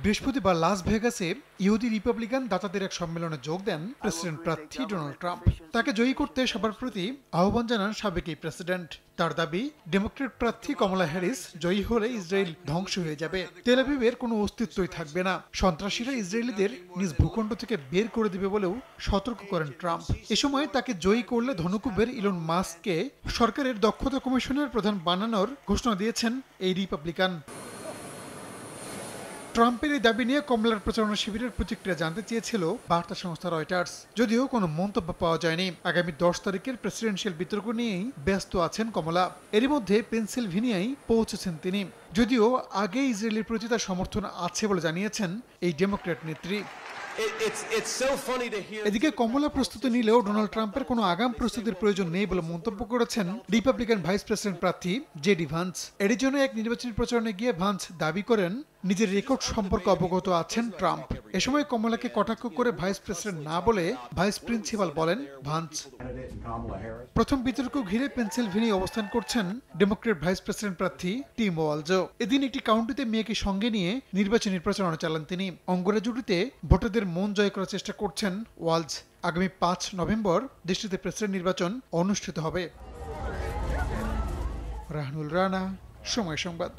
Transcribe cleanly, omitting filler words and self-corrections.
বৃহস্পতিবার লাস ভেগাসে ইহুদি রিপাবলিকান দাতাদের এক সম্মেলনে যোগ দেন প্রেসিডেন্ট প্রার্থী ডোনাল্ড ট্রাম্প। তাকে জয়ী করতে সবার প্রতি আহ্বান জানান সাবেক এই প্রেসিডেন্ট। তার দাবি, ডেমোক্রেট প্রার্থী কমলা হ্যারিস জয়ী হলে ইসরায়েল ধ্বংস হয়ে যাবে, তেল আবিবের কোনো অস্তিত্বই থাকবে না, সন্ত্রাসীরা ইসরায়েলিদের নিজ ভূখণ্ড থেকে বের করে দেবে বলেও সতর্ক করেন ট্রাম্প। এ সময় তাকে জয়ী করলে ধনকুবের ইলন মাস্ককে সরকারের দক্ষতা কমিশনের প্রধান বানানোর ঘোষণা দিয়েছেন এই রিপাবলিকান। ট্রাম্পের এই দাবি নিয়ে কমলার প্রচারণা শিবিরের প্রতিক্রিয়া জানতে চেয়েছিল বার্তা সংস্থা রয়টার্স, যদিও কোনো মন্তব্য পাওয়া যায়নি। আগামী 10 তারিখের প্রেসিডেন্সিয়াল বিতর্ক নিয়েই ব্যস্ত আছেন কমলা। এরই মধ্যে পেনসিলভেনিয়ায় পৌঁছেছেন তিনি, যদিও আগে ইসরায়েলের প্রতি তার সমর্থন আছে বলে জানিয়েছেন এই ডেমোক্র্যাট নেত্রী। এদিকে কমলা প্রস্তুতি নিলেও ডোনাল্ড ট্রাম্পের কোনো আগাম প্রস্তুতির প্রয়োজন নেই বলে মন্তব্য করেছেন রিপাবলিকান ভাইস প্রেসিডেন্ট প্রার্থী জেডি ভান্স। এর জন্য এক নির্বাচনী প্রচারণে গিয়ে ভান্স দাবি করেন নিজের রেকর্ড সম্পর্কে অবগত আছেন ট্রাম্প। এ সময় কমলাকে কটাক্ষ করে ভাইস প্রেসিডেন্ট না বলে ভাইস প্রিন্সিপাল বলেন ভান্স। প্রথম বিতর্ক ঘিরে পেনসিলভেনিয়ায় অবস্থান করছেন ডেমোক্রেট ভাইস প্রেসিডেন্ট প্রার্থী টিম ওয়ালজো। এদিন একটি কাউন্টিতে মেয়েকে সঙ্গে নিয়ে নির্বাচনী প্রচারণা চালান তিনি। অঙ্গরাজুড়িতে ভোটারদের মন জয় করার চেষ্টা করছেন ওয়ালজ। আগামী 5 নভেম্বর দেশটিতে প্রেসিডেন্ট নির্বাচন অনুষ্ঠিত হবে। রাহানুল রানা, সময় সংবাদ।